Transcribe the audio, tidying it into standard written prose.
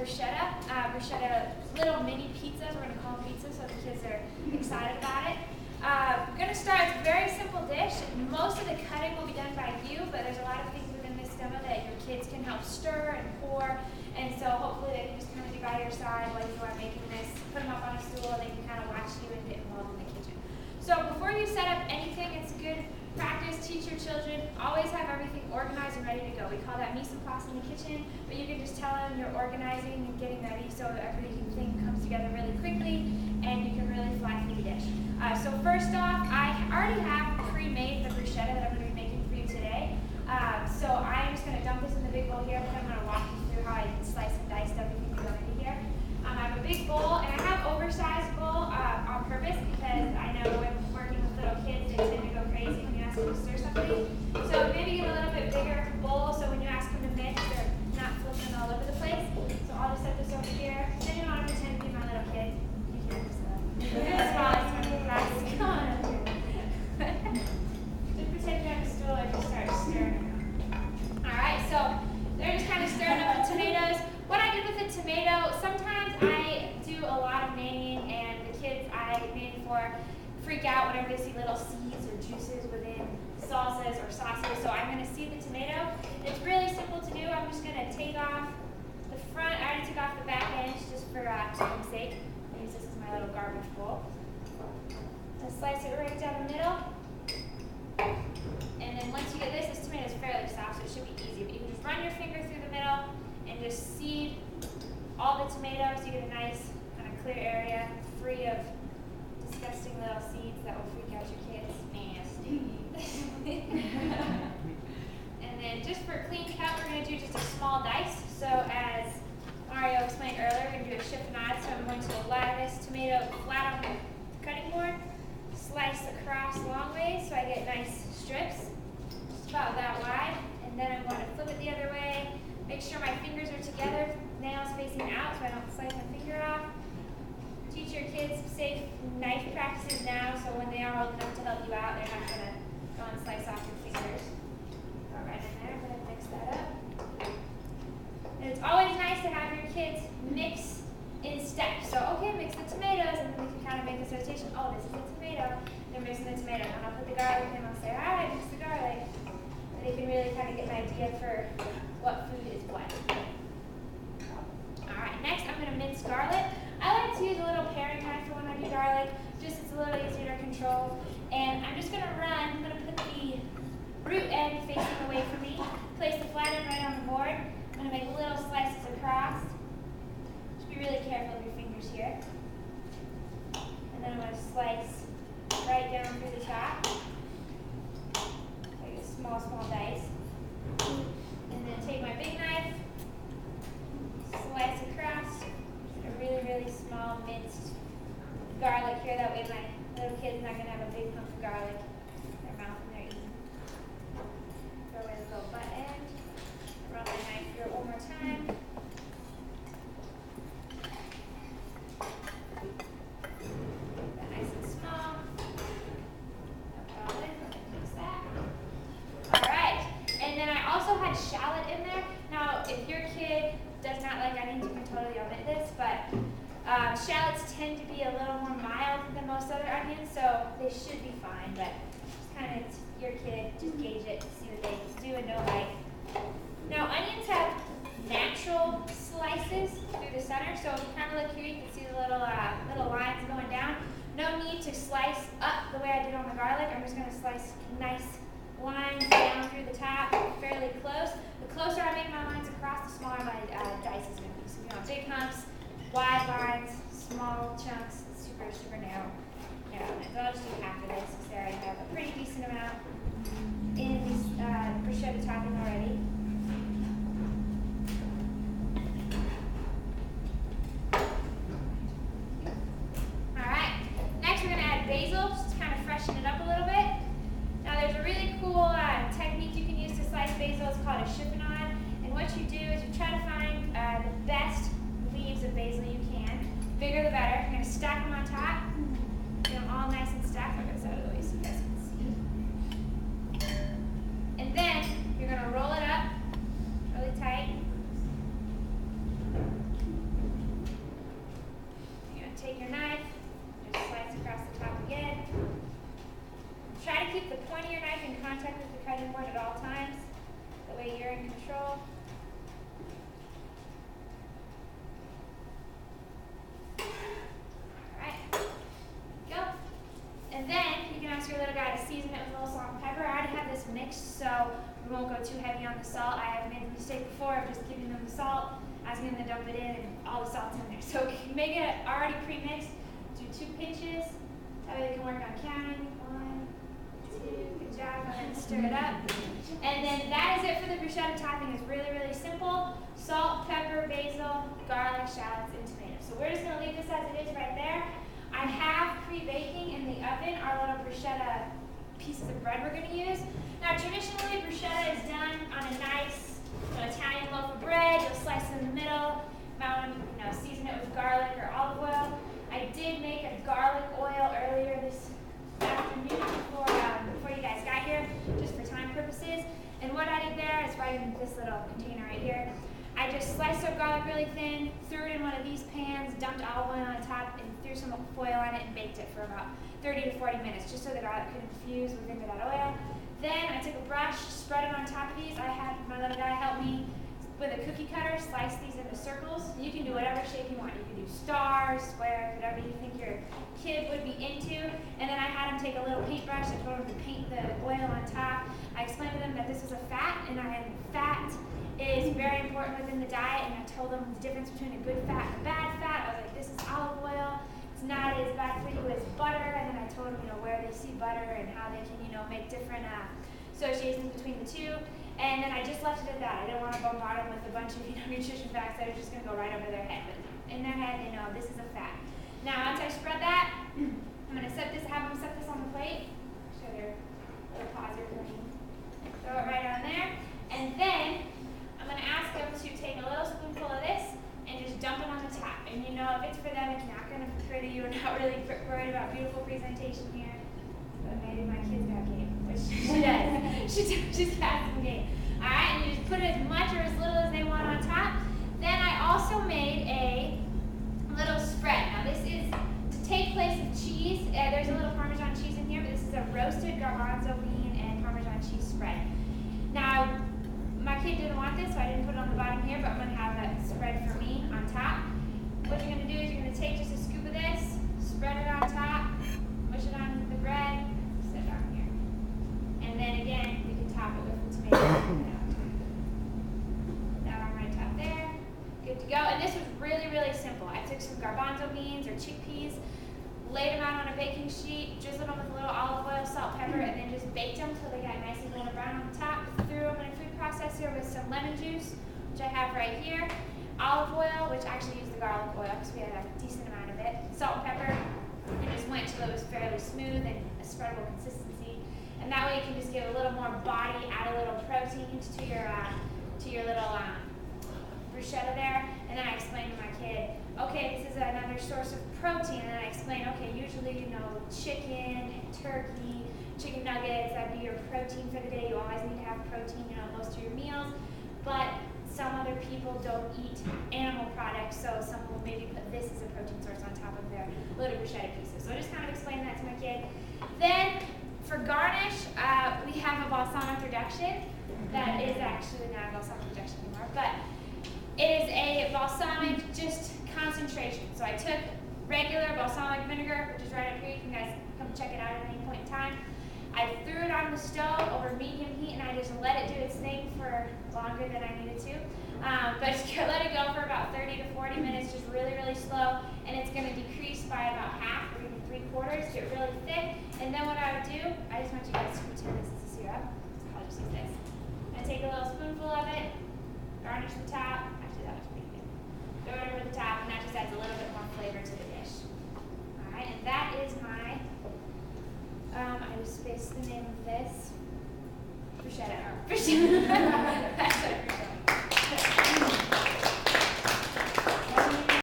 bruschetta. Bruschetta, little mini pizzas. We're going to call them pizzas so the kids are excited about it. We're going to start with a very simple dish. Most of the cutting will be done by you, but there's a lot of things within this demo that your kids can help stir and pour. And so hopefully they can just kind of be by your side while you are making this. Put them up on a stool and they can kind of watch you and get involved in the kitchen. So before you set up anything, it's a good practice. Teach your children. Always have everything organized and ready to go. We call that mise en place in the kitchen, but you can just tell them you're organizing and getting ready so everything comes together really quickly and you can really fly through the dish. So first off, I already have pre-made the bruschetta that I'm going to be making for you today. So I'm just going to dump this in the big bowl here, but I'm going to walk you through how I slice and dice everything you want to do here. I have a big bowl, and I have oversized bowl on purpose because I know when working with little kids, they tend to go crazy when you ask them to stir something. So maybe get a little bit bigger bowl so when you ask them to mix, they're not flipping all over the place. So I'll just set this over here. Then you don't have to pretend to be my little kid. You can just as small as one of the glasses. Come on. Just pretend you have a stool and just start stirring. Alright, so they're just kind of stirring up the tomatoes. What I did with the tomato, sometimes I do a lot of nailing, and the kids I nail for freak out whenever they see little seeds or juices within salsas or sauces. So I'm going to seed the tomato. It's really simple to do. I'm just going to take off the front. I already took off the back edge just for time's sake. I use this as my little garbage bowl. I'll slice it right down the middle. And then once you get this tomato is fairly soft, so it should be easy. But you can just run your finger through the middle and just seed all the tomatoes. You get a nice kind of clear area free of disgusting little seeds that will freak out your kids. Nasty. And then just for a clean cut, we're going to do just a small dice. So as Mario explained earlier, we're going to do a chiffonade. So I'm going to lie this tomato flat on the cutting board, slice across long ways so I get nice strips, just about that wide. And then I'm going to flip it the other way. Make sure my fingers are together, nails facing out so I don't slice my finger off. Teach your kids safe knife practices now so when they are old enough to help you out, they're not going to go and slice off your fingers. Go right in there, I'm going to mix that up. And it's always nice to have your kids mix in steps. So, okay, mix the tomatoes, and then we can kind of make this rotation. Oh, this is the tomato. They're mixing the tomato. And I'll put the garlic in, and I'll say, all right, mix the garlic. And they can really kind of get an idea for what food is what. All right, next I'm going to mince garlic. I like to use a little paring knife for when I do garlic, just it's a little easier to control. And I'm just going to I'm going to put the root end facing away from me, place the flat end right on the board. I'm going to make little slices across. Just be really careful with your fingers here. And then I'm going to slice right down through the top, like a small dice. And then take my big knife, slice across. Really small minced garlic here. That way my little kid's not going to have a big hunk of garlic in their mouth when they're eating. Throw away the little butt end. Run my knife through it one more time. That nice and small. Mix that. Alright. And then I also had shallot in there. Now, if your kid does not like onions, you can totally omit this, but shallots tend to be a little more mild than most other onions, so they should be fine, but just kind of your kid, just gauge it, see what they do and don't like. Now, onions have natural slices through the center, so if you kind of look here, you can see the little lines going down. No need to slice up the way I did on the garlic. I'm just going to slice nice lines down through the top, fairly close. The closer I make my lines across, the smaller my dice is going to be. So you want big hunks, wide lines, small chunks, super narrow. So I'll just do half of this because there I have a pretty decent amount in this bruschetta topping already. Alright, next we're going to add basil, just to kind of freshen it up a little bit. Now there's a really cool technique you can use to slice basil. It's called a chiffonade. And what you do is you try to find the best leaves of basil you can. Bigger the better. You're going to stack them on top. Get them all nice and stacked. I'll get this out of the way so you guys can see. And then you're going to roll it too heavy on the salt. I have made the mistake before of just giving them the salt, asking them to dump it in, and all the salt's in there. So make it already pre-mixed. Do 2 pinches. That way they can work on counting. 1, 2, good job. And then stir it up. And then that is it for the bruschetta topping. It's really, really simple. Salt, pepper, basil, garlic, shallots, and tomatoes. So we're just going to leave this as it is right there. I have pre-baking in the oven our little bruschetta pieces of bread we're going to use. Now traditionally bruschetta is done on a nice Italian loaf of bread. You'll slice it in the middle, season it with garlic or olive oil. I did make a garlic oil earlier this afternoon before you guys got here, just for time purposes. And what I did there is right in this little container right here. I just sliced up garlic really thin, threw it in one of these pans, dumped olive oil on top, and threw some foil on it and baked it for about 30 to 40 minutes, just so the garlic could infuse within that oil. Then I took a brush, spread it on top of these. I had my little guy help me with a cookie cutter, slice these into circles. You can do whatever shape you want. You can do stars, squares, whatever you think your kid would be into. And then I had him take a little paintbrush. I told him to paint the oil on top. I explained to them that this was a fat, and fat is very important within the diet, and I told them the difference between a good fat and a bad fat. I was like, this is olive oil. It's not as bad for you as butter. And then I told them, where they see butter and how they can, make different associations between the two. And then I just left it at that. I didn't want to bombard them with a bunch of nutrition facts that are just going to go right over their head. But in their head, they know this is a fat. Now, once I spread that, I'm going to have them set this on the plate. Show their little paws are clean. Throw it right on there. And then I'm going to ask them to take a little spoonful of this and just dump it on the top. And if it's for them, it's not going to be pretty. You're not really worried about beautiful presentation here. But maybe my kid's got game, which she does. She's got some game. All right, and you just put as much or as little as they want on top. Then I also made a little spread. Now this is to take place of cheese. There's a little Parmesan cheese in here, but this is a roasted garbanzo bean and Parmesan cheese spread. Now, my kid didn't want this, so I didn't put it on the bottom here, but I'm going to have that spread for me on top. What you're going to do is you're going to take just a scoop of this, spread it on top, mush it on the bread, set it on here. And then again, you can top it with the tomato. Put that on right top there. Good to go. And this was really, really simple. I took some garbanzo beans or chickpeas, laid them out on a baking sheet, drizzled them with a little olive oil, salt, pepper, and then just baked them until they got nice and golden brown on the top. Threw them in a food processor with some lemon juice, which I have right here, olive oil, which I actually used the garlic oil because we had a decent amount of it, salt and pepper, and just went till it was fairly smooth and a spreadable consistency. And that way you can just give a little more body, add a little protein to your little bruschetta there. And then I explained to my kid, okay, this is another source of protein. And then I explained, okay, usually, chicken and turkey, chicken nuggets, that'd be your protein for the day. You always need to have protein, most of your meals. But some other people don't eat animal products, so some will maybe put this as a protein source on top of their little bruschetta pieces. So I just kind of explained that to my kid. Then, for garnish, we have a balsamic reduction. That is actually not a balsamic reduction anymore, but it is a balsamic just concentration. So I took regular balsamic vinegar, which is right up here. You can guys come check it out at any point in time. I threw it on the stove over medium heat, and I just let it do its thing for longer than I needed to. But just let it go for about 30 to 40 minutes, just really, really slow, and it's going to decrease by about half or even 3/4, get really thick. And then what I would do, I just want you guys to pretend this is a syrup. I'll just use this. I take a little spoonful of it, garnish the top. Actually, that was pretty good. Throw it over the top, and that just adds a little bit more flavor to the dish. All right, and that is my, I just spaced the name of this. Bruschetta.